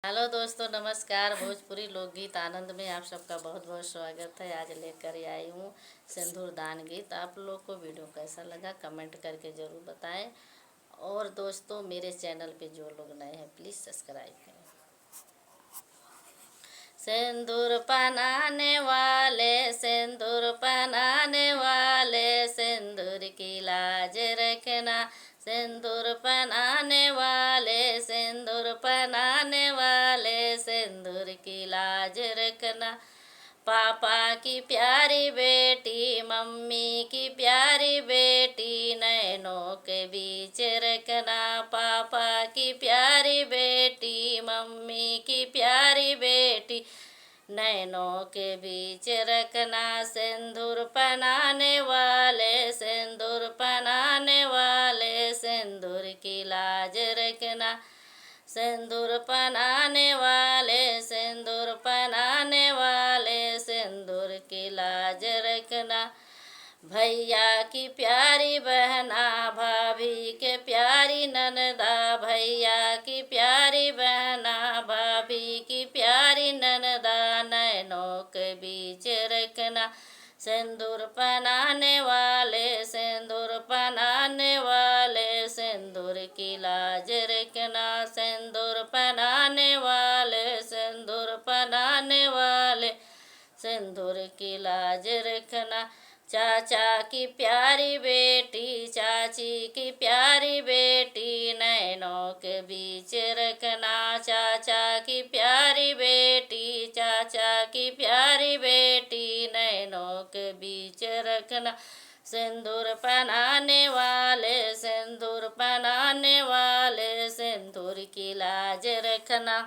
Hello दोस्तों, नमस्कार। भोजपुरी लोकगीत आनंद में आप सबका बहुत बहुत स्वागत है। आज लेकर आई हूँ सिंदूर दान गीत। आप लोग को वीडियो कैसा लगा कमेंट करके ज़रूर बताएं। और दोस्तों, मेरे चैनल पे जो लोग नए हैं प्लीज़ सब्सक्राइब करें। सिंदूर पहनाने वाले, सिंदूर पहनाने वाले, सिंदूर की लाज रखना। सिंदूर पहनाने वाले, सिंदूर पहनाने वाले, सिंदूर की लाज रखना। पापा की प्यारी बेटी, मम्मी की प्यारी बेटी, नैनों के बीच रखना। पापा की प्यारी बेटी, मम्मी की प्यारी बेटी, नैनों के बीच रखना। सिंदूर पहनाने वाले, सिंदूर पहनाने वाले, सिंदूर की लाज रखना। सिंदूर पहनाने वाले, सिंदूर पहनाने वाले, सिंदूर की लाज रखना। भैया की प्यारी बहना, भाभी के प्यारी ननदा, भैया की प्यारी बहना, भाभी की प्यारी ननदा, नैनों के बीच रखना। सिंदूर पहनाने वाले, सिंदूर पहनाने वाले, सिंदूर की लाज रखना। सिंदूर पहनाने वाले, सिंदूर पहनाने वाले, सिंदूर की लाज रखना। चाचा की प्यारी बेटी, चाची की प्यारी बेटी, नैनों के बीच रखना। चाचा की प्यारी बेटी, चाचा की प्यारी बेटी, नैनों के बीच रखना। सिंदूर पहनाने वाले, सिंदूर पहनाने वाले, सिंदूर की लाज रखना।